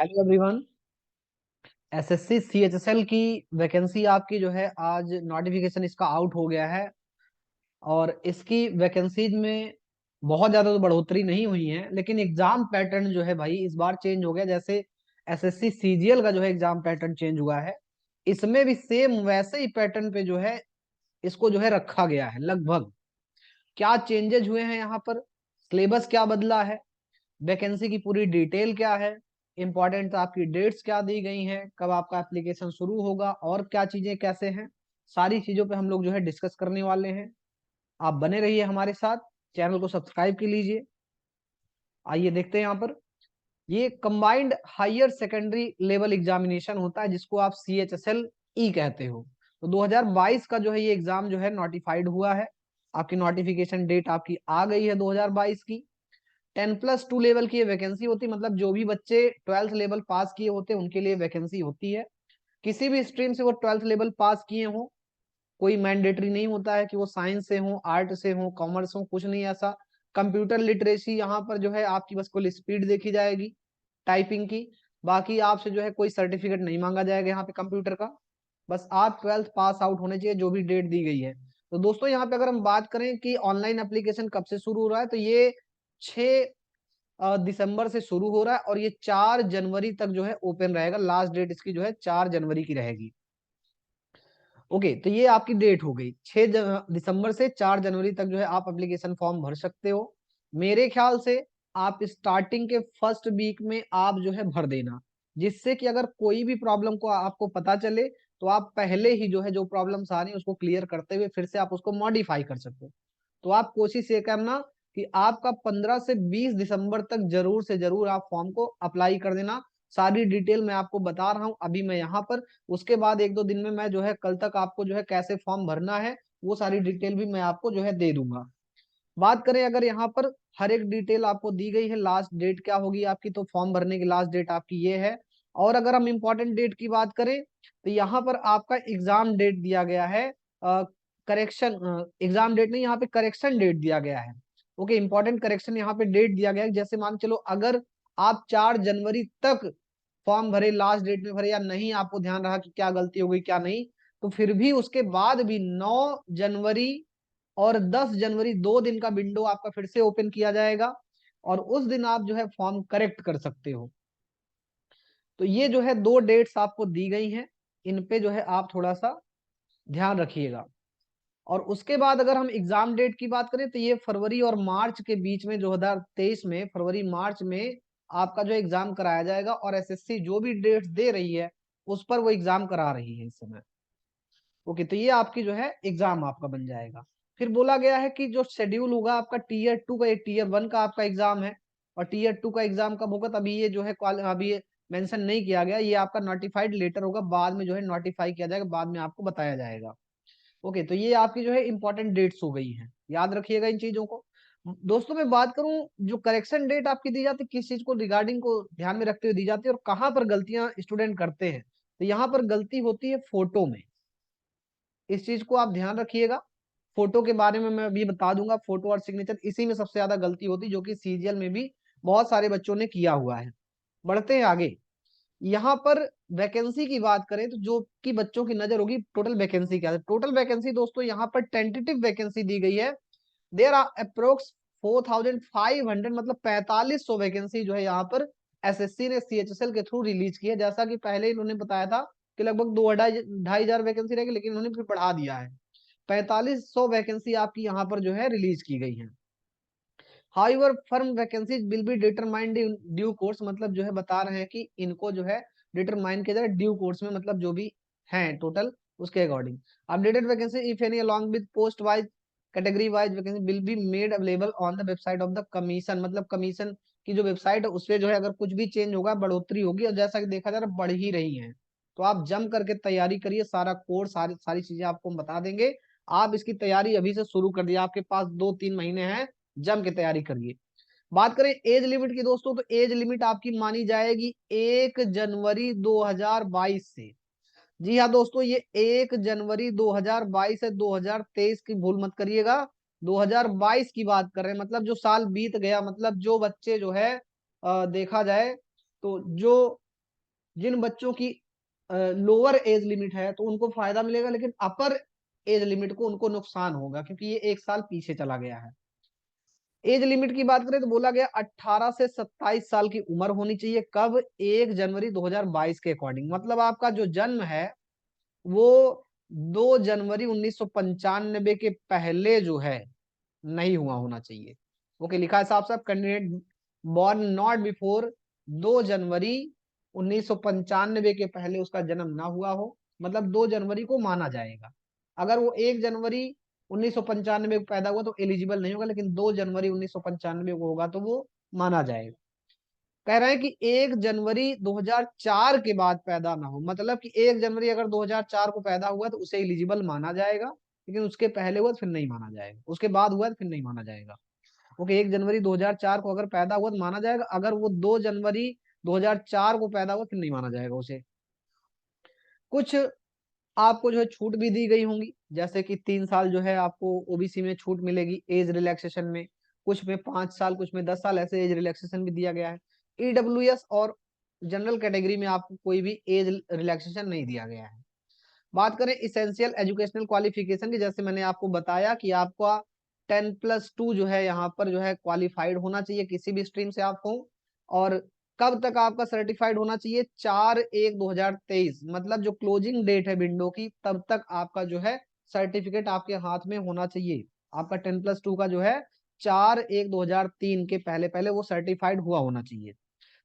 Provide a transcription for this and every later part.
Hello everyone. SSC CHSL की vacancy आपकी जो है आज नोटिफिकेशन इसका आउट हो गया है। और इसकी वैकेंसीज में बहुत ज्यादा तो बढ़ोतरी नहीं हुई है, लेकिन एग्जाम पैटर्न जो है भाई इस बार चेंज हो गया। जैसे एसएससी सीजीएल का जो है एग्जाम पैटर्न चेंज हुआ है, इसमें भी सेम वैसे ही पैटर्न पे जो है इसको जो है रखा गया है लगभग। क्या चेंजेस हुए हैं यहाँ पर, सिलेबस क्या बदला है, वैकेंसी की पूरी डिटेल क्या है, इंपॉर्टेंट आपकी डेट्स क्या दी गई हैं, कब आपका एप्लीकेशन शुरू होगा और क्या चीजें कैसे हैं, सारी चीजों पे हम लोग जो है डिस्कस करने वाले हैं। आप बने रहिए हमारे साथ, चैनल को सब्सक्राइब कर लीजिए। आइए देखते हैं यहाँ पर। ये combined higher secondary level examination होता है जिसको आप सीएचएसएल ई कहते हो। तो 2022 का जो है ये एग्जाम जो है नोटिफाइड हुआ है। आपकी नोटिफिकेशन डेट आपकी आ गई है 2022 की। 10+2 लेवल की वैकेंसी होती है, मतलब जो भी बच्चे 12th लेवल पास किए होते हैं उनके लिए वैकेंसी होती है। किसी भी स्ट्रीम से वो 12th लेवल पास किए हों, कोई मैंडेटरी नहीं होता है कि वो साइंस से हो, आर्ट से हो, कॉमर्स हो, कुछ नहीं ऐसा। कंप्यूटर लिटरेसी यहाँ पर जो है आपकी बस कुल स्पीड देखी जाएगी टाइपिंग की। बाकी आपसे जो है कोई सर्टिफिकेट नहीं मांगा जाएगा यहाँ पे कंप्यूटर का। बस आप 12th पास आउट होने चाहिए जो भी डेट दी गई है। तो दोस्तों यहाँ पे अगर हम बात करें कि ऑनलाइन एप्लीकेशन कब से शुरू हो रहा है, तो ये 6 दिसंबर से शुरू हो रहा है और ये 4 जनवरी तक जो है ओपन रहेगा। लास्ट डेट इसकी जो है 4 जनवरी की रहेगी। ओके, तो ये आपकी डेट हो गई। 6 दिसंबर से 4 जनवरी तक जो है आप एप्लीकेशन फॉर्म भर सकते हो। मेरे ख्याल से आप स्टार्टिंग के फर्स्ट वीक में आप जो है भर देना, जिससे कि अगर कोई भी प्रॉब्लम को आपको पता चले तो आप पहले ही जो है जो प्रॉब्लम्स आ रही है उसको क्लियर करते हुए फिर से आप उसको मॉडिफाई कर सकते हो। तो आप कोशिश ये करना कि आपका 15 से 20 दिसंबर तक जरूर से जरूर आप फॉर्म को अप्लाई कर देना। सारी डिटेल मैं आपको बता रहा हूं अभी मैं यहाँ पर। उसके बाद 1-2 दिन में मैं जो है कल तक आपको जो है कैसे फॉर्म भरना है वो सारी डिटेल भी मैं आपको जो है दे दूंगा। बात करें अगर यहाँ पर हर एक डिटेल आपको दी गई है, लास्ट डेट क्या होगी आपकी, तो फॉर्म भरने की लास्ट डेट आपकी ये है। और अगर हम इम्पोर्टेंट डेट की बात करें तो यहाँ पर आपका एग्जाम डेट दिया गया है। करेक्शन एग्जाम डेट नहीं, यहाँ पे करेक्शन डेट दिया गया है। ओके, इंपॉर्टेंट करेक्शन यहाँ पे डेट दिया गया है। जैसे मान चलो अगर आप 4 जनवरी तक फॉर्म भरे, लास्ट डेट में भरे, या नहीं आपको ध्यान रहा कि क्या गलती हो गई क्या नहीं, तो फिर भी उसके बाद भी 9 जनवरी और 10 जनवरी 2 दिन का विंडो आपका फिर से ओपन किया जाएगा और उस दिन आप जो है फॉर्म करेक्ट कर सकते हो। तो ये जो है 2 डेट्स आपको दी गई हैं, इन पे जो है आप थोड़ा सा ध्यान रखिएगा। और उसके बाद अगर हम एग्जाम डेट की बात करें तो ये फरवरी और मार्च के बीच में 2023 में फरवरी मार्च में आपका जो एग्जाम कराया जाएगा। और एसएससी जो भी डेट्स दे रही है उस पर वो एग्जाम करा रही है इस समय। ओके, तो ये आपकी जो है एग्जाम आपका बन जाएगा। फिर बोला गया है कि जो शेड्यूल होगा आपका टीयर 2 का, एक टीयर 1 का आपका एग्जाम है और टीयर 2 का एग्जाम कब होगा, तभी ये जो है अभी ये मेंशन नहीं किया गया। ये आपका नोटिफाइड लेटर होगा, बाद में जो है नोटिफाई किया जाएगा, बाद में आपको बताया जाएगा। ओके, तो ये आपकी जो है इंपॉर्टेंट डेट्स हो गई हैं, याद रखिएगा इन चीजों को। दोस्तों मैं बात करूं जो करेक्शन डेट आपकी दी जाती है किस चीज को रिगार्डिंग को ध्यान में रखते हुए दी जाती है और कहां पर गलतियां स्टूडेंट करते हैं, तो यहाँ पर गलती होती है फोटो में। इस चीज को आप ध्यान रखिएगा। फोटो के बारे में मैं अभी बता दूंगा। फोटो और सिग्नेचर इसी में सबसे ज्यादा गलती होती है, जो कि सीजीएल में भी बहुत सारे बच्चों ने किया हुआ है। बढ़ते हैं आगे। यहाँ पर वैकेंसी की बात करें तो जो कि बच्चों की नजर होगी टोटल वैकेंसी क्या है। टोटल वैकेंसी दोस्तों यहाँ पर टेंटेटिव वैकेंसी दी गई है। देर आर अप्रोक्स 4500, मतलब 4500 वैकेंसी जो है यहाँ पर एसएससी ने सीएचएसएल के थ्रू रिलीज की है। जैसा कि पहले इन्होंने बताया था कि लगभग 2-2.5 हजार वैकेंसी रहेगी, लेकिन इन्होंने फिर बढ़ा दिया है। 4500 वैकेंसी आपकी यहाँ पर जो है रिलीज की गई है। However firm vacancies will be determined in due course, मतलब जो है बता रहे हैं कि इनको जो है डिटरमाइन किया जाएगा ड्यू कोर्स में, मतलब जो भी है टोटल उसके according. Updated vacancy if any along with post wise category wise vacancy will be made available on the website of the commission, मतलब कमीशन की जो वेबसाइट है उसपे जो है अगर कुछ भी चेंज होगा बढ़ोतरी होगी, और जैसा कि देखा जा रहा है बढ़ ही रही है। तो आप जम करके तैयारी करिए, सारा कोर्स सारी सारी चीजें आपको हम बता देंगे। आप इसकी तैयारी अभी से शुरू कर दिए, आपके पास 2-3 महीने हैं, जम के तैयारी करिए। बात करें एज लिमिट की दोस्तों, तो एज लिमिट आपकी मानी जाएगी 1 जनवरी 2022 से। जी हाँ दोस्तों, ये 1 जनवरी 2022 से 2023 की भूल मत करिएगा। 2022 की बात कर रहे हैं, मतलब जो साल बीत गया, मतलब जो बच्चे जो है देखा जाए तो जो जिन बच्चों की लोअर एज लिमिट है तो उनको फायदा मिलेगा, लेकिन अपर एज लिमिट को उनको नुकसान होगा, क्योंकि ये एक साल पीछे चला गया है। एज लिमिट की बात करें तो बोला गया 18 से 27 साल की उम्र होनी चाहिए। कब? 1 जनवरी 2022 के अकॉर्डिंग। मतलब आपका जो जन्म है वो 2 जनवरी 1995 के पहले जो है नहीं हुआ होना चाहिए। ओके, लिखा है साफ साफ, कैंडिडेट बॉर्न नॉट बिफोर 2 जनवरी 1995 के पहले उसका जन्म ना हुआ हो, मतलब 2 जनवरी को माना जाएगा। अगर वो 1 जनवरी 1995 को पैदा हुआ तो एलिजिबल नहीं होगा, लेकिन 2 जनवरी 1995 को होगा तो वो माना जाएगा। कह रहे हैं कि 1 जनवरी 2004 के बाद पैदा ना हो, मतलब कि 1 जनवरी अगर 2004 को पैदा हुआ तो उसे एलिजिबल माना जाएगा, लेकिन उसके पहले हुआ तो फिर नहीं माना जाएगा, उसके बाद हुआ तो फिर नहीं माना जाएगा। ओके, 1 जनवरी 2004 को अगर पैदा हुआ तो माना जाएगा, अगर वो 2 जनवरी 2004 को पैदा हुआ फिर नहीं माना जाएगा उसे। कुछ आपको जो है छूट भी दी गई होंगी, जैसे कि 3 साल जो है आपको ओबीसी में छूट मिलेगी एज रिलैक्सेशन में, कुछ में 5 साल, कुछ में 10 साल, ऐसे एज रिलैक्सेशन भी दिया गया है। ईडब्ल्यूएस और जनरल कैटेगरी में आपको कोई भी एज रिलैक्सेशन नहीं दिया गया है। बात करें इसेंशियल एजुकेशनल क्वालिफिकेशन की, जैसे मैंने आपको बताया कि आपका 10+2 जो है यहाँ पर जो है क्वालिफाइड होना चाहिए किसी भी स्ट्रीम से आप हो। और कब तक आपका सर्टिफाइड होना चाहिए? 4/1/2023, मतलब जो क्लोजिंग डेट है विंडो की, तब तक आपका जो है सर्टिफिकेट आपके हाथ में होना चाहिए। आपका 10+2 का जो है 4/1/2003 के पहले पहले वो सर्टिफाइड हुआ होना चाहिए।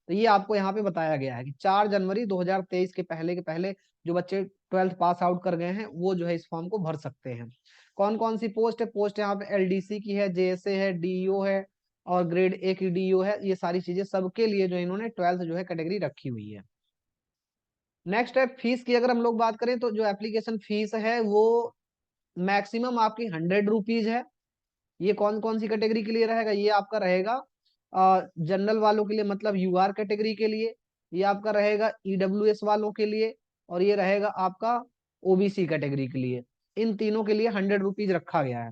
तो ये आपको यहाँ पे बताया गया है कि 4 जनवरी 2023 के पहले जो बच्चे 12th पास आउट कर गए हैं वो जो है इस फॉर्म को भर सकते हैं। कौन कौन सी पोस्ट है? पोस्ट यहाँ पे एलडीसी की है, जेएसए है, डीईओ है और ग्रेड ए की डीईओ है। ये सारी चीजें सबके लिए जो इन्होंने 12th जो है कैटेगरी रखी हुई है। नेक्स्ट है फीस की, अगर हम लोग बात करें तो जो एप्लीकेशन फीस है वो मैक्सिमम आपकी 100 रुपीज है। ये कौन कौन सी कैटेगरी के लिए रहेगा? ये आपका रहेगा जनरल वालों के लिए, मतलब यूआर कैटेगरी के लिए, ये आपका रहेगा ईडब्ल्यूएस वालों के लिए, और ये रहेगा आपका ओबीसी कैटेगरी के लिए। इन तीनों के लिए 100 रुपीज रखा गया है।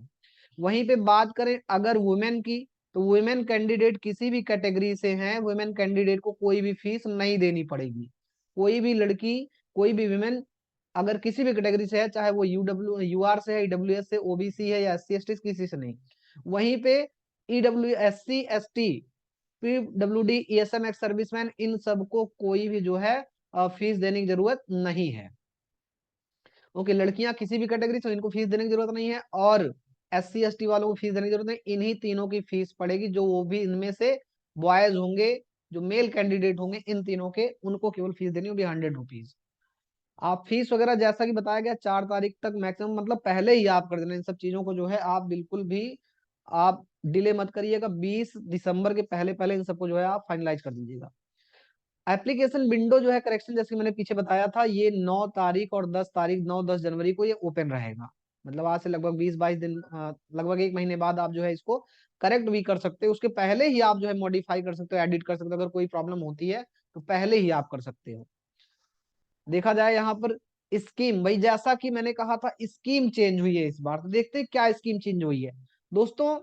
वहीं पे बात करें अगर वुमेन की, तो वुमेन कैंडिडेट किसी भी कैटेगरी से हैं, वुमेन कैंडिडेट को कोई भी फीस नहीं देनी पड़ेगी। कोई भी लड़की, कोई भी वुमेन अगर किसी भी कैटेगरी से है, चाहे वो यूआर से है, ईडब्ल्यूएस से, ओबीसी है या एससी एसटी, किसी से नहीं। वहीं पे EW SC ST, PWD, ESM ex serviceman, इन सबको कोई भी जो है फीस देने की जरूरत नहीं है। ओके, लड़कियां किसी भी कैटेगरी से, इनको फीस देने की जरूरत नहीं है, और एससी एसटी वालों को फीस देने की जरूरत नहीं। इन्हीं तीनों की फीस पड़ेगी, जो वो भी इनमें से बॉयज होंगे, जो मेल कैंडिडेट होंगे, इन तीनों के उनको केवल फीस देनी होगी 100 रुपीज। आप फीस वगैरह जैसा कि बताया गया 4 तारीख तक मैक्सिमम, मतलब पहले ही आप कर देना इन सब चीजों को, जो है आप बिल्कुल भी आप डिले मत करिएगा। 20 दिसंबर के पहले पहले इन सबको जो है आप फाइनलाइज कर दीजिएगा। एप्लीकेशन विंडो जो है करेक्शन, जैसे मैंने पीछे बताया था, ये 9 तारीख और 10 तारीख, 9-10 जनवरी को ये ओपन रहेगा। मतलब आज से लगभग 20-22 दिन, लगभग 1 महीने बाद आप जो है इसको करेक्ट भी कर सकते हो। उसके पहले ही आप जो है मॉडिफाई कर सकते हो, एडिट कर सकते हो। अगर कोई प्रॉब्लम होती है तो पहले ही आप कर सकते हो। देखा जाए यहाँ पर स्कीम, भाई जैसा कि मैंने कहा था स्कीम चेंज हुई है इस बार, तो देखते हैं क्या स्कीम चेंज हुई है। दोस्तों,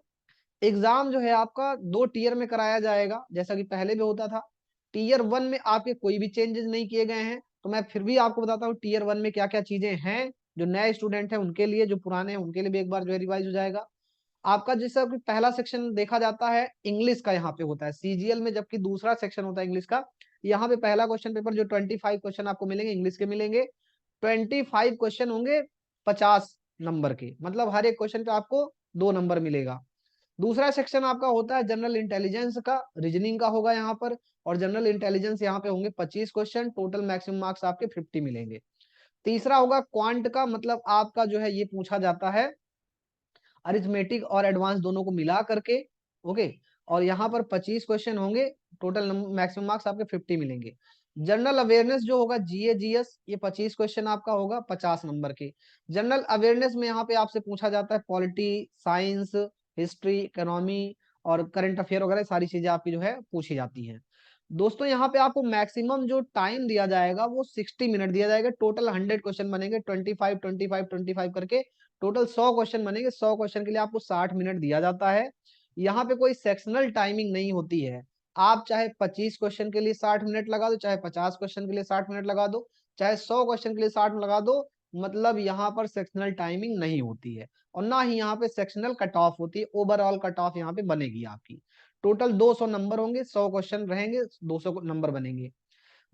एग्जाम जो है आपका 2 टीयर में कराया जाएगा, जैसा कि पहले भी होता था। टीयर 1 में आपके कोई भी चेंजेस नहीं किए गए हैं, तो मैं फिर भी आपको बताता हूँ टीयर 1 में क्या क्या चीजें हैं। जो नए स्टूडेंट हैं उनके लिए, जो पुराने हैं उनके लिए भी एक बार जो है रिवाइज हो जाएगा। आपका जैसा कि पहला सेक्शन देखा जाता है इंग्लिश का, यहाँ पे होता है सीजीएल में, जबकि दूसरा सेक्शन होता है इंग्लिश का। यहाँ पे पहला क्वेश्चन पेपर जो 25 क्वेश्चन आपको मिलेंगे इंग्लिश के मिलेंगे। 25 क्वेश्चन होंगे 50 नंबर के, मतलब हर एक क्वेश्चन पे आपको 2 नंबर मिलेगा। दूसरा सेक्शन आपका होता है जनरल इंटेलिजेंस का, रीजनिंग का होगा यहाँ पर। और जनरल इंटेलिजेंस यहाँ पे होंगे 25 क्वेश्चन, टोटल मैक्सिमम मार्क्स आपके 50 मिलेंगे। तीसरा होगा क्वांट का, मतलब आपका जो है ये पूछा जाता है अरिथमेटिक और एडवांस दोनों को मिला करके। ओके, और यहाँ पर 25 क्वेश्चन होंगे, टोटल मैक्सिमम मार्क्स आपके 50 मिलेंगे। जनरल अवेयरनेस जो होगा जीए जीएस, ये 25 क्वेश्चन आपका होगा 50 नंबर के। जनरल अवेयरनेस में यहाँ पे आपसे पूछा जाता है पॉलिटी, साइंस, हिस्ट्री, इकोनॉमी और करंट अफेयर वगैरह सारी चीजें आपकी जो है पूछी जाती हैं। दोस्तों, यहाँ पे आपको मैक्सिमम जो टाइम दिया जाएगा वो 60 मिनट दिया जाएगा। टोटल 100 क्वेश्चन बनेंगे, 25 करके टोटल 100 क्वेश्चन बनेंगे। 100 क्वेश्चन के लिए आपको 60 मिनट दिया जाता है। यहाँ पे कोई सेक्शनल टाइमिंग नहीं होती है। आप चाहे 25 क्वेश्चन के लिए 60 मिनट लगा दो, चाहे 50 क्वेश्चन के लिए 60 मिनट लगा दो, चाहे 100 क्वेश्चन के लिए 60 लगा दो, मतलब यहाँ पर सेक्शनल टाइमिंग नहीं होती है और ना ही यहाँ पे सेक्शनल कट ऑफ होती है। ओवरऑल कट ऑफ यहाँ पे बनेगी आपकी। टोटल 200 नंबर होंगे, 100 क्वेश्चन रहेंगे, 200 नंबर बनेंगे।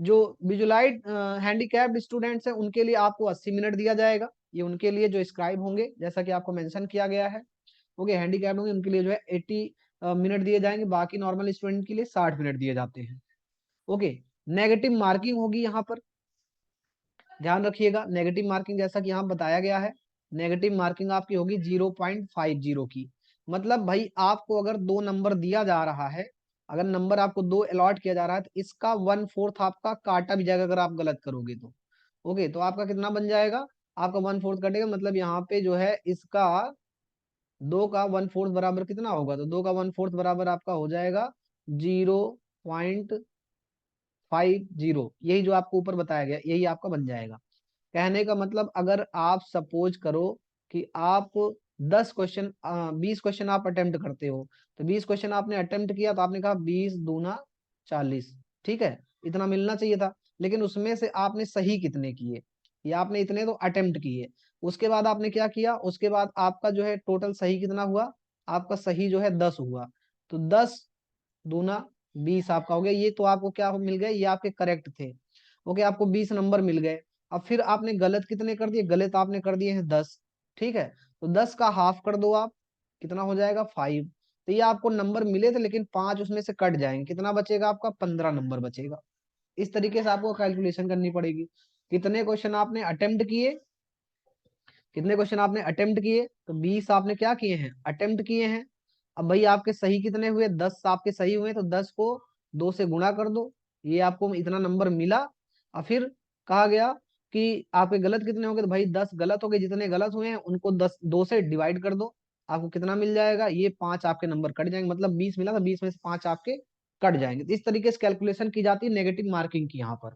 जो विजुअलाइज हैंडीकैप्ड स्टूडेंट्स हैं उनके लिए आपको 80 मिनट दिया जाएगा। ये उनके लिए जो स्क्राइब होंगे, जैसा कि आपको मेंशन किया गया है। ओके, हैंडीकैप्ड होंगे उनके लिए जो है 80 मिनट दिए जाएंगे, बाकी नॉर्मल स्टूडेंट के लिए 60 मिनट दिए जाते हैं। ओके, नेगेटिव मार्किंग होगी यहाँ पर, ध्यान रखिएगा। नेगेटिव मार्किंग जैसा कि यहाँ बताया गया है, नेगेटिव मार्किंग आपकी होगी 0.50 की। मतलब भाई आपको अगर 2 नंबर दिया जा रहा है, अगर नंबर आपको 2 अलॉट किया जा रहा है, तो इसका 1/4 आपका काटा भी जाएगा अगर आप गलत करोगे तो। ओके, तो आपका कितना बन जाएगा, आपका 1/4 कटेगा, मतलब यहाँ पे जो है इसका 2 का 1/4 बराबर कितना होगा, तो 2 का 1/4 बराबर आपका हो जाएगा 0.50। यही जो आपको ऊपर बताया गया यही आपका बन जाएगा। कहने का मतलब अगर आप सपोज करो कि आप 10 क्वेश्चन 20 क्वेश्चन आप अटेम्प्ट करते हो, तो 20 क्वेश्चन आपने अटेम्प्ट किया, तो आपने कहा 20 दूना 40, ठीक है, इतना मिलना चाहिए था। लेकिन उसमें से आपने सही कितने किए, या आपने इतने तो अटेम्प्ट किए, उसके बाद आपने क्या किया, उसके बाद आपका जो है टोटल सही कितना हुआ, आपका सही जो है 10 हुआ। तो 10 दूना 20 आपका हो गया। ये तो आपको क्या मिल गए, ये आपके करेक्ट थे। ओके, आपको 20 नंबर मिल गए। अब फिर आपने गलत कितने कर दिए, गलत आपने कर दिए हैं 10, ठीक है। तो 10 का हाफ कर दो आप, कितना हो जाएगा 5। तो ये आपको नंबर मिले थे, लेकिन 5 उसमें से कट जाएंगे, कितना बचेगा आपका 15 नंबर बचेगा। इस तरीके से आपको कैलकुलेशन करनी पड़ेगी। कितने क्वेश्चन आपने अटेम्प्ट किए, कितने क्वेश्चन आपने अटेम्प्ट किए, तो 20 आपने क्या किए हैं, अटेम्प्ट किए हैं। अब भाई आपके सही कितने हुए, 10 आपके सही हुए, तो 10 को 2 से गुणा कर दो, ये आपको इतना नंबर मिला। और फिर कहा गया कि आपके गलत कितने होंगे, तो भाई 10 गलत हो गए, जितने गलत हुए हैं उनको 2 से डिवाइड कर दो, आपको कितना मिल जाएगा, ये 5 आपके नंबर कट जाएंगे। मतलब 20 मिला था, 20 में से 5 आपके कट जाएंगे। तो इस तरीके से कैलकुलेशन की जाती है नेगेटिव मार्किंग की यहाँ पर।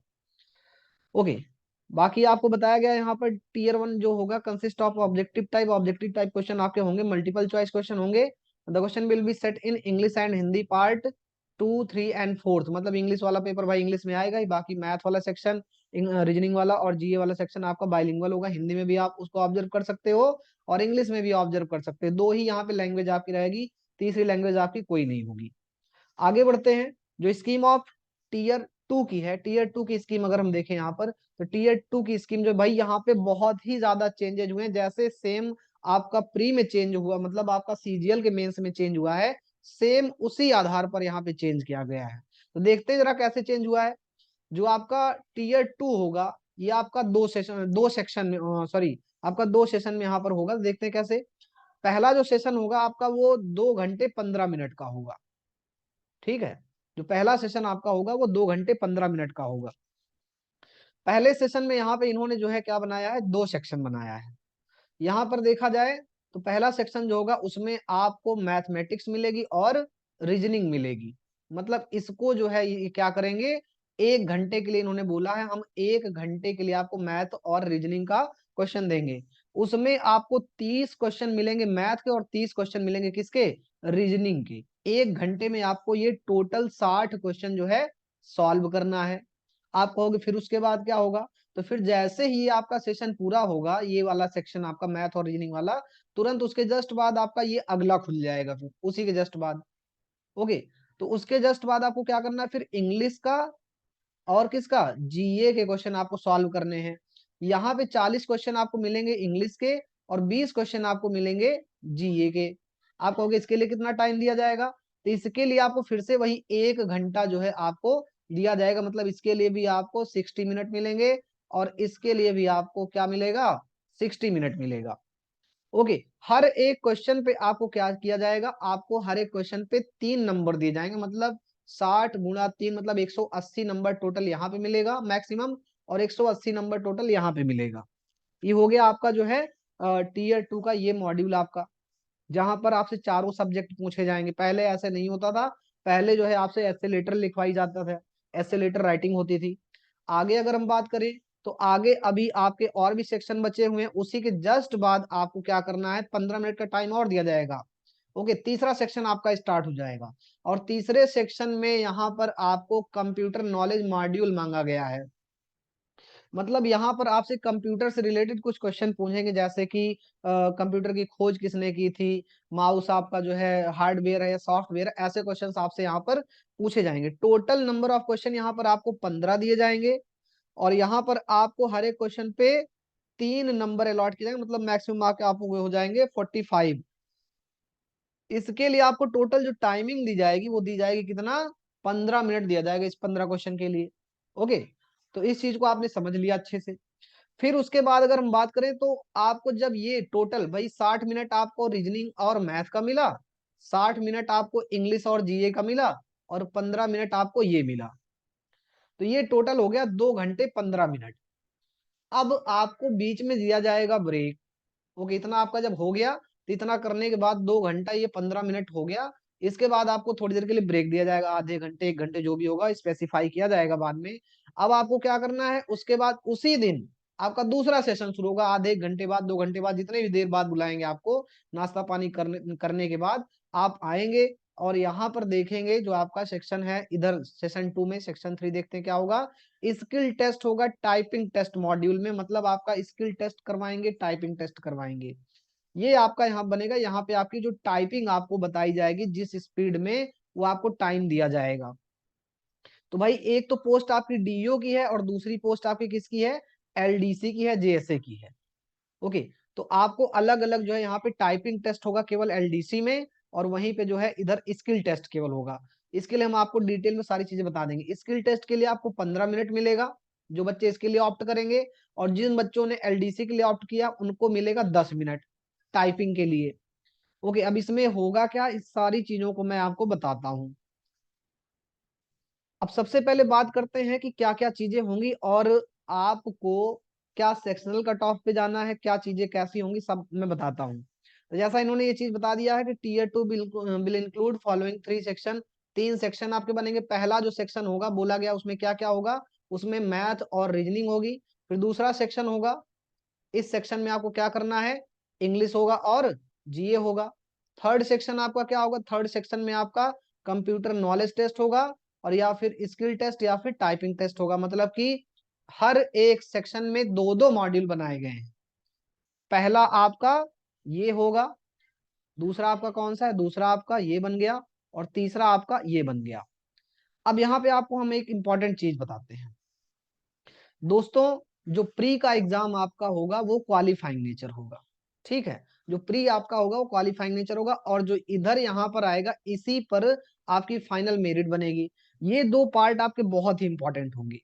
ओके, बाकी आपको बताया गया है यहाँ पर टीयर 1 जो होगा consist of objective type question आपके होंगे, मल्टीपल चॉइस क्वेश्चन होंगे। The question will be set in English and Hindi part 2, 3 and 4। मतलब इंग्लिश वाला पेपर भाई इंग्लिश में आएगा ही, बाकी मैथ वाला सेक्शन, रीजनिंग वाला और जीए वाला सेक्शन आपका बाइलिंगुअल होगा। हिंदी में भी आप उसको ऑब्जर्व कर सकते हो और इंग्लिश में भी ऑब्जर्व कर सकते हो। 2 ही यहाँ पे लैंग्वेज आपकी रहेगी, तीसरी लैंग्वेज आपकी कोई नहीं होगी। आगे बढ़ते हैं, जो स्कीम ऑफ टीयर 2 की है, टीयर 2 की स्कीम अगर हम देखें यहाँ पर, तो टीयर 2 की स्कीम जो भाई यहाँ पे बहुत ही ज्यादा चेंजेज हुए हैं। जैसे सेम आपका प्री में चेंज हुआ, मतलब आपका सीजीएल के मेंस में चेंज हुआ है, सेम उसी आधार पर यहाँ पे चेंज किया गया है। तो देखते हैं जरा कैसे चेंज हुआ है। जो आपका टीयर 2 होगा, ये आपका 2 सेक्शन में, सॉरी, आपका 2 सेशन में यहाँ पर होगा। देखते हैं कैसे। पहला जो सेशन होगा आपका वो 2 घंटे 15 मिनट का होगा, ठीक है। जो पहला सेशन आपका होगा वो 2 घंटे 15 मिनट का होगा। पहले सेशन में यहाँ पे इन्होंने जो है क्या बनाया है, 2 सेक्शन बनाया है। यहाँ पर देखा जाए तो पहला सेक्शन जो होगा उसमें आपको मैथमेटिक्स मिलेगी और रीजनिंग मिलेगी। मतलब इसको जो है ये क्या करेंगे, 1 घंटे के लिए इन्होंने बोला है, हम 1 घंटे के लिए आपको मैथ और रीजनिंग का क्वेश्चन देंगे। उसमें आपको 30 क्वेश्चन मिलेंगे मैथ के और 30 क्वेश्चन मिलेंगे किसके, रीजनिंग के। 1 घंटे में आपको ये टोटल 60 क्वेश्चन जो है सॉल्व करना है। आप कहोगे फिर उसके बाद क्या होगा, तो फिर जैसे ही आपका सेशन पूरा होगा, ये वाला सेक्शन आपका मैथ और रीजनिंग वाला, तुरंत उसके जस्ट बाद आपका ये अगला खुल जाएगा, फिर उसी के जस्ट बाद। ओके, तो उसके जस्ट बाद आपको क्या करना है, फिर इंग्लिश का और किसका, जीए के क्वेश्चन आपको सॉल्व करने हैं। यहाँ पे 40 क्वेश्चन आपको मिलेंगे इंग्लिश के और 20 क्वेश्चन आपको मिलेंगे जीए के। आप कहोगे इसके लिए कितना टाइम दिया जाएगा, तो इसके लिए आपको फिर से वही 1 घंटा जो है आपको दिया जाएगा। मतलब इसके लिए भी आपको 60 मिनट मिलेंगे और इसके लिए भी आपको क्या मिलेगा, 60 मिनट मिलेगा। ओके, हर एक क्वेश्चन पे आपको क्या किया जाएगा, आपको हर एक क्वेश्चन पे 3 नंबर दिए जाएंगे। मतलब 60 × 3 मतलब 180 नंबर टोटल यहाँ पे मिलेगा मैक्सिमम, और 180 नंबर टोटल यहाँ पे मिलेगा। ये हो गया आपका जो है टीयर 2 का ये मॉड्यूल आपका, जहां पर आपसे चारों सब्जेक्ट पूछे जाएंगे। पहले ऐसे नहीं होता था, पहले जो है आपसे ऐसे लेटर लिखवाई जाता था, ऐसे लेटर राइटिंग होती थी। आगे अगर हम बात करें तो आगे अभी आपके और भी सेक्शन बचे हुए हैं, उसी के जस्ट बाद आपको क्या करना है, 15 मिनट का टाइम और दिया जाएगा। ओके, तीसरा सेक्शन आपका स्टार्ट हो जाएगा। और तीसरे सेक्शन में यहाँ पर आपको कंप्यूटर नॉलेज मॉड्यूल मांगा गया है। मतलब यहाँ पर आपसे कंप्यूटर से रिलेटेड कुछ क्वेश्चन पूछेंगे, जैसे कि कंप्यूटर की खोज किसने की थी, माउस आपका जो है हार्डवेयर है या सॉफ्टवेयर, ऐसे क्वेश्चंस आपसे यहाँ पर पूछे जाएंगे। टोटल नंबर ऑफ क्वेश्चन यहाँ पर आपको 15 दिए जाएंगे, और यहाँ पर आपको हर एक क्वेश्चन पे 3 नंबर अलॉट किए जाएंगे, मतलब मैक्सिमम मार्क आपको हो जाएंगे 45। इसके लिए आपको टोटल जो टाइमिंग दी जाएगी वो दी जाएगी कितना, 15 मिनट दिया जाएगा इस 15 क्वेश्चन के लिए। ओके, तो इस चीज को आपने समझ लिया अच्छे से। फिर उसके बाद अगर हम बात करें तो आपको जब ये टोटल भाई 60 मिनट आपको रीजनिंग और मैथ का मिला, 60 मिनट आपको इंग्लिश और जीए का मिला, और 15 मिनट आपको ये मिला, तो ये टोटल हो गया 2 घंटे 15 मिनट। अब आपको बीच में दिया जाएगा ब्रेक। ओके, इतना आपका जब हो गया तो इतना करने के बाद 2 घंटा ये 15 मिनट हो गया। इसके बाद आपको थोड़ी देर के लिए ब्रेक दिया जाएगा, आधे घंटे 1 घंटे जो भी होगा स्पेसिफाई किया जाएगा बाद में। अब आपको क्या करना है, उसके बाद उसी दिन आपका दूसरा सेशन शुरू होगा, आधे 1 घंटे बाद 2 घंटे बाद, जितने भी देर बाद बुलाएंगे आपको, नाश्ता पानी करने के बाद आप आएंगे। और यहाँ पर देखेंगे जो आपका सेक्शन है, इधर सेशन 2 में सेक्शन 3 देखते हैं क्या होगा। स्किल टेस्ट होगा टाइपिंग टेस्ट मॉड्यूल में, मतलब आपका स्किल टेस्ट करवाएंगे, टाइपिंग टेस्ट करवाएंगे। ये आपका यहाँ बनेगा, यहाँ पे आपकी जो टाइपिंग आपको बताई जाएगी जिस स्पीड में, वो आपको टाइम दिया जाएगा। तो भाई एक तो पोस्ट आपकी डीओ की है और दूसरी पोस्ट आपकी किसकी है, एलडीसी की है, जेएसए की है। ओके, तो आपको अलग अलग जो है यहाँ पे टाइपिंग टेस्ट होगा केवल एलडीसी में, और वहीं पे जो है इधर स्किल टेस्ट केवल होगा। इसके लिए हम आपको डिटेल में सारी चीजें बता देंगे। स्किल टेस्ट के लिए आपको 15 मिनट मिलेगा, जो बच्चे इसके लिए ऑप्ट करेंगे, और जिन बच्चों ने एलडीसी के लिए ऑप्ट किया उनको मिलेगा 10 मिनट टाइपिंग के लिए। ओके, अब इसमें होगा क्या, इस सारी चीजों को मैं आपको बताता हूँ। अब सबसे पहले बात करते हैं कि क्या क्या चीजें होंगी, और आपको क्या सेक्शनल कट ऑफ पे जाना है, क्या चीजें कैसी होंगी, सब मैं बताता हूँ। तो जैसा इन्होंने ये चीज बता दिया है कि tier 2 will include following 3 section. 3 section आपके बनेंगे। पहला जो सेक्शन होगा बोला गया उसमें क्या क्या होगा, उसमें मैथ और रीजनिंग होगी। फिर दूसरा सेक्शन होगा, इस सेक्शन में आपको क्या करना है, इंग्लिश होगा और जीए होगा। थर्ड सेक्शन आपका क्या होगा, थर्ड सेक्शन में आपका कंप्यूटर नॉलेज टेस्ट होगा, और या फिर स्किल टेस्ट या फिर टाइपिंग टेस्ट होगा। मतलब कि हर एक सेक्शन में दो दो मॉड्यूल बनाए गए हैं। पहला आपका ये होगा, दूसरा आपका कौन सा है, दूसरा आपका ये बन गया, और तीसरा आपका ये बन गया। अब यहाँ पे आपको हम एक इंपॉर्टेंट चीज बताते हैं दोस्तों। जो प्री का एग्जाम आपका होगा वो क्वालिफाइंग नेचर होगा, ठीक है। जो प्री आपका होगा वो क्वालिफाइंग नेचर होगा, और जो इधर यहाँ पर आएगा इसी पर आपकी फाइनल मेरिट बनेगी। ये दो पार्ट आपके बहुत ही इंपॉर्टेंट होंगे।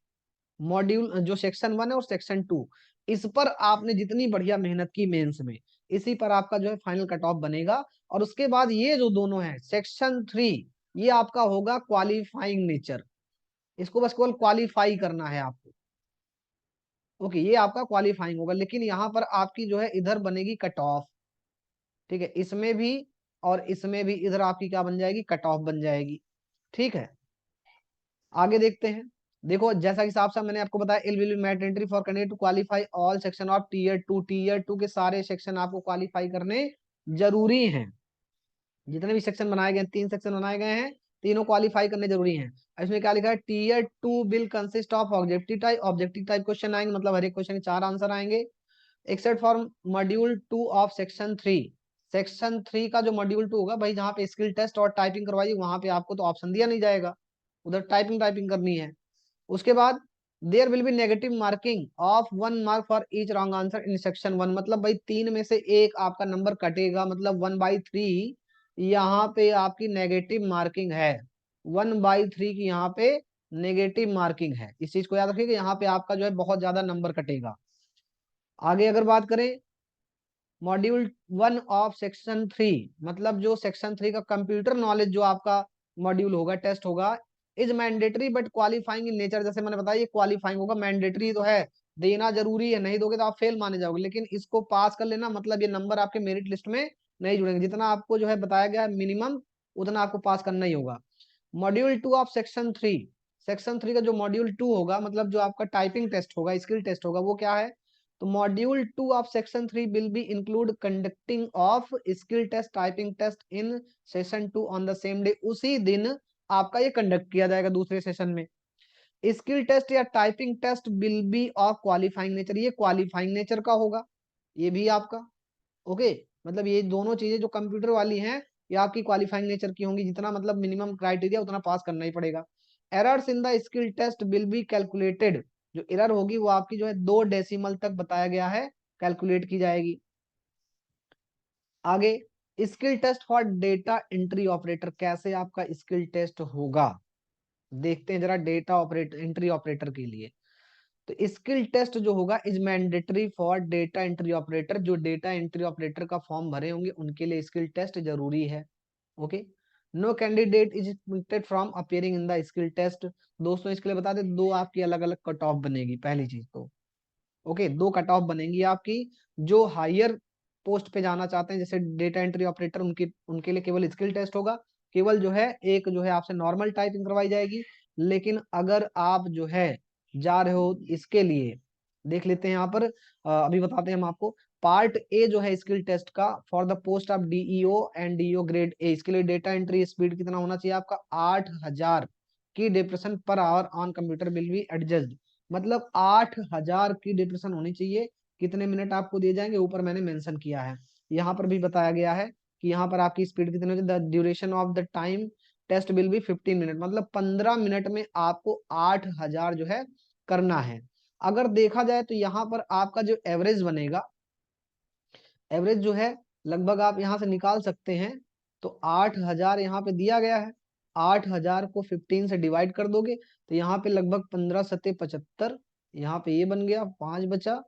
मॉड्यूल जो सेक्शन 1 है और सेक्शन 2, इस पर आपने जितनी बढ़िया मेहनत की मेंस में, इसी पर आपका जो है फाइनल कट ऑफ बनेगा। और उसके बाद ये जो दोनों है सेक्शन 3, ये आपका होगा क्वालिफाइंग नेचर। इसको बस केवल क्वालिफाई करना है आपको। ओके, ये आपका क्वालिफाइंग होगा, लेकिन यहाँ पर आपकी जो है इधर बनेगी कट ऑफ, ठीक है। इसमें भी और इसमें भी इधर आपकी क्या बन जाएगी, कट ऑफ बन जाएगी, ठीक है। आगे देखते हैं। देखो जैसा कि साफ साफ मैंने आपको बताया, it will be mandatory for candidate to qualify all section of tier 2। Tier 2 के सारे सेक्शन आपको क्वालिफाई करने जरूरी हैं। जितने भी सेक्शन बनाए गए हैं, 3 सेक्शन बनाए गए हैं, तीनों क्वालिफाई करने जरूरी हैं। इसमें क्या लिखा है, tier 2 will consist of objective type. Objective type question आएंगे, मतलब हर एक क्वेश्चन के 4 आंसर आएंगे। Except for module 2 of section 3। Section 3 का जो मॉड्यूल 2 होगा भाई, जहाँ पे स्किल टेस्ट और टाइपिंग करवाई, वहां पे आपको तो ऑप्शन दिया नहीं जाएगा, उधर टाइपिंग टाइपिंग करनी है। उसके बाद there will be negative marking of 1 mark for each wrong answer in section 1। मतलब भाई 3 में से एक आपका नंबर कटेगा, मतलब 1/3 यहाँ पे आपकी नेगेटिव मार्किंग है। 1/3 की यहाँ पे नेगेटिव मार्किंग है, इस चीज को याद रखिएगा। यहाँ पे आपका जो है बहुत ज्यादा नंबर कटेगा। आगे अगर बात करें मॉड्यूल 1 ऑफ सेक्शन 3, मतलब जो सेक्शन 3 का कंप्यूटर नॉलेज जो आपका मॉड्यूल होगा, टेस्ट होगा, is mandatory but qualifying in nature. जैसे मैंने बताया ये क्वालिफाइंग होगा, मैंडेटरी तो है, देना जरूरी है, नहीं दोगे तो आप फेल माने जाओगे, लेकिन इसको पास कर लेना, मतलब ये नंबर आपके मेरिट लिस्ट में नहीं जुड़ेंगे। जितना आपको जो है बताया गया है मिनिमम, उतना आपको पास करना ही होगा। मॉड्यूल 2 ऑफ सेक्शन 3, सेक्शन 3 का जो मॉड्यूल 2 होगा, मतलब जो आपका टाइपिंग टेस्ट होगा, स्किल टेस्ट होगा, वो क्या है, तो module 2 of section 3 will be include conducting of skill test typing test in session 2 on the same day. उसी दिन आपका ये कंडक्ट किया जाएगा दूसरे सेशन में। स्किल टेस्ट या typing test will be of qualifying nature, ये क्वालिफाइंग नेचर का होगा ये भी आपका। ओके, मतलब ये दोनों चीजें जो कंप्यूटर वाली हैं ये आपकी क्वालिफाइंग नेचर की होंगी, जितना मतलब मिनिमम क्राइटेरिया उतना पास करना ही पड़ेगा। Errors in the skill test will be calculated, जो एरर होगी वो आपकी जो है 2 डेसिमल तक बताया गया है कैलकुलेट की जाएगी। आगे skill test for data entry operator, कैसे आपका स्किल टेस्ट होगा देखते हैं जरा। डेटा ऑपरेटर एंट्री ऑपरेटर के लिए तो स्किल टेस्ट जो होगा is mandatory for data entry operator, जो डेटा एंट्री ऑपरेटर का फॉर्म भरे होंगे उनके लिए स्किल टेस्ट जरूरी है। Okay, no candidate is expected from appearing in the skill test. दोस्तों इसके लिए बता दें, दो आपकी अलग अलग कट ऑफ बनेगी पहली चीज तो। ओके, दो कट ऑफ बनेंगी आपकी। जो हायर पोस्ट पे जाना चाहते हैं जैसे डेटा एंट्री ऑपरेटर, उनके लिए केवल स्किल टेस्ट होगा। केवल जो है एक जो है आपसे नॉर्मल टाइपिंग करवाई जाएगी। लेकिन अगर आप जो है जा रहे हो इसके लिए, देख लेते हैं यहाँ पर, अभी बताते हैं हम आपको। पार्ट ए जो है स्किल टेस्ट का for the post of DEO and DEO grade A, इसके लिए डेटा एंट्री स्पीड कितना होना चाहिए आपका 8000 की depression per hour on computer will be adjust, मतलब 8000 की डिप्रेशन होनी चाहिए। कितने मिनट आपको दिए जाएंगे ऊपर मैंने मेंशन किया है, यहाँ पर भी बताया गया है कि यहाँ पर आपकी स्पीड कितनी होगी। The duration of the time test will be 15 minute, मतलब 15 मिनट में आपको 8000 जो है करना है। अगर देखा जाए तो यहाँ पर आपका जो एवरेज बनेगा, एवरेज जो है लगभग आप यहाँ से निकाल सकते हैं। तो 8000 यहाँ पे दिया गया है, 8000 को 15 से डिवाइड कर दोगे तो यहाँ पे लगभग 15 सत्ते 75, यहाँ पे ये बन गया 5 बचा,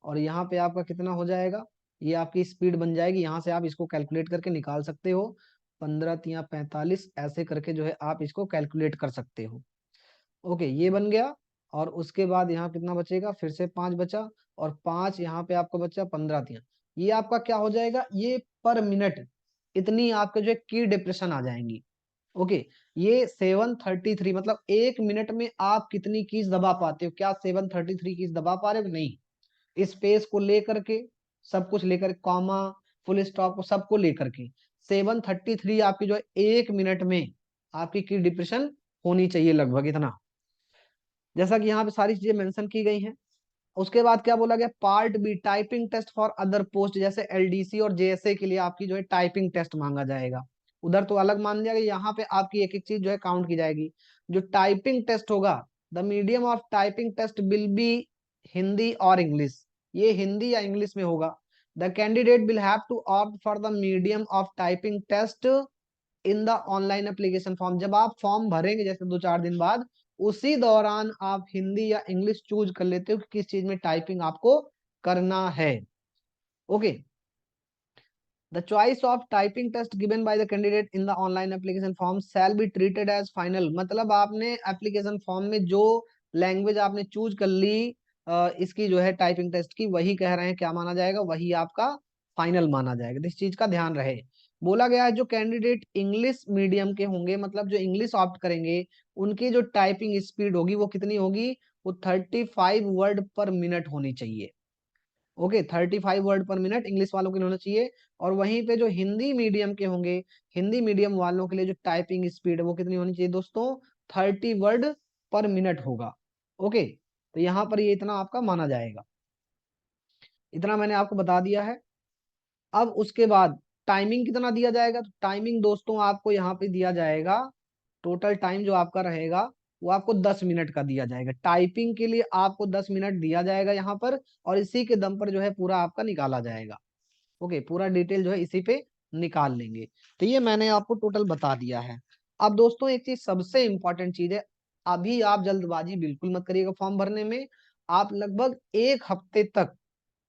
और यहाँ पे आपका कितना हो जाएगा, ये आपकी स्पीड बन जाएगी। यहाँ से आप इसको कैलकुलेट करके निकाल सकते हो, 15 तिया 45 ऐसे करके जो है आप इसको कैलकुलेट कर सकते हो। ओके, ये बन गया। और उसके बाद यहाँ कितना बचेगा, फिर से 5 बचा, और 5 यहाँ पे आपका बचा 15 तिया, ये आपका क्या हो जाएगा, ये पर मिनट इतनी आपके जो है की डिप्रेशन आ जाएंगी। ओके, ये 733, मतलब 1 मिनट में आप कितनी कीज दबा पाते हो, क्या 733 कीज दबा पा रहे हो नहीं। स्पेस को लेकर के, सब कुछ लेकर, कॉमा फुल स्टॉप को सबको लेकर के 733 आपकी जो है 1 मिनट में आपकी की डिप्रेशन होनी चाहिए, लगभग इतना, जैसा कि यहाँ पे सारी चीजें मेंशन की गई हैं। उसके बाद क्या बोला गया, part B typing test for other post, जैसे एलडीसी और जेएसए के लिए आपकी जो है टाइपिंग टेस्ट मांगा जाएगा। उधर तो अलग मान लिया गया, यहाँ पे आपकी एक एक चीज जो है काउंट की जाएगी। जो टाइपिंग टेस्ट होगा, the medium of typing test will be Hindi और इंग्लिश, ये हिंदी या इंग्लिश में होगा। The candidate will have to opt for the medium of typing test in the online application form, जब आप फॉर्म भरेंगे जैसे 2-4 दिन बाद, उसी दौरान आप हिंदी या इंग्लिश चूज कर लेते हो कि किस चीज में टाइपिंग आपको करना है। Okay, the choice of typing test given by the candidate in the online application form shall be treated as final, मतलब आपने एप्लीकेशन फॉर्म में जो लैंग्वेज आपने चूज कर ली इसकी जो है टाइपिंग टेस्ट की, वही कह रहे हैं क्या माना जाएगा, वही आपका फाइनल माना जाएगा। इस चीज का ध्यान रहे। बोला गया है जो कैंडिडेट इंग्लिश मीडियम के होंगे, मतलब जो इंग्लिश ऑप्ट करेंगे, उनकी जो टाइपिंग स्पीड होगी वो कितनी होगी, वो 35 वर्ड पर मिनट होनी चाहिए। ओके, 35 वर्ड पर मिनट इंग्लिश वालों के लिए होना चाहिए। और वहीं पे जो हिंदी मीडियम के होंगे, हिंदी मीडियम वालों के लिए जो टाइपिंग स्पीड है वो कितनी होनी चाहिए दोस्तों, 30 वर्ड पर मिनट होगा। ओके, तो यहाँ पर ये इतना आपका माना जाएगा, इतना मैंने आपको बता दिया है। अब उसके बाद टाइमिंग कितना दिया जाएगा, तो टाइमिंग दोस्तों आपको यहाँ पे दिया जाएगा, टोटल टाइम जो आपका रहेगा वो आपको 10 मिनट का दिया जाएगा। टाइपिंग के लिए आपको 10 मिनट दिया जाएगा यहाँ पर, और इसी के दम पर जो है पूरा आपका निकाला जाएगा। ओके, पूरा डिटेल जो है इसी पे निकाल लेंगे। तो ये मैंने आपको टोटल बता दिया है। अब दोस्तों एक चीज सबसे इंपॉर्टेंट चीज है, अभी आप जल्दबाजी बिल्कुल मत करिएगा फॉर्म भरने में। आप लगभग 1 हफ्ते तक,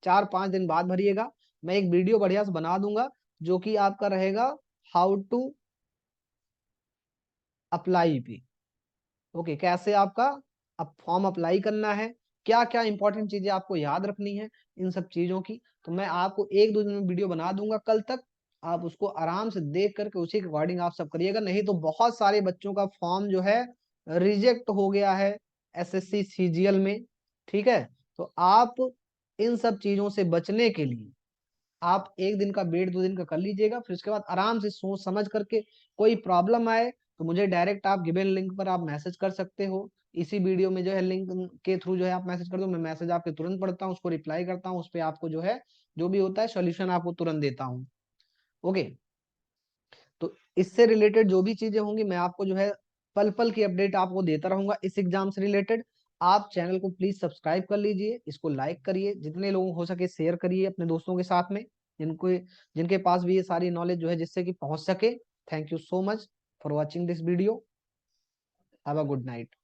4-5 दिन बाद भरिएगा। मैं एक वीडियो बढ़िया से बना दूंगा जो कि आपका रहेगा हाउ टू अप्लाई पे। ओके, कैसे आपका अब फॉर्म अप्लाई करना है, क्या क्या इंपॉर्टेंट चीजें आपको याद रखनी है इन सब चीजों की, तो मैं आपको 1-2 दिन में वीडियो बना दूंगा कल तक। आप उसको आराम से देख करके उसी के अकॉर्डिंग आप सब करिएगा, नहीं तो बहुत सारे बच्चों का फॉर्म जो है रिजेक्ट हो गया है एसएससी सीजीएल में। ठीक है, तो आप इन सब चीजों से बचने के लिए आप एक दिन का वेट 2 दिन का कर लीजिएगा, फिर उसके बाद आराम से सोच समझ करके कोई प्रॉब्लम आए तो मुझे डायरेक्ट आप गिवन लिंक पर आप मैसेज कर सकते हो। इसी वीडियो में जो है लिंक के थ्रू जो है आप मैसेज कर दो, मैं मैसेज आपके तुरंत पढ़ता हूँ, उसको रिप्लाई करता हूँ, उस पर आपको जो है जो भी होता है सोल्यूशन आपको तुरंत देता हूँ। ओके, तो इससे रिलेटेड जो भी चीजें होंगी मैं आपको जो है पल पल की अपडेट आपको देता रहूंगा इस एग्जाम से रिलेटेड। आप चैनल को प्लीज सब्सक्राइब कर लीजिए, इसको लाइक करिए, जितने लोगों हो सके शेयर करिए अपने दोस्तों के साथ में, जिनको जिनके पास भी ये सारी नॉलेज जो है जिससे कि पहुंच सके। Thank you so much for watching this video. Have a good night.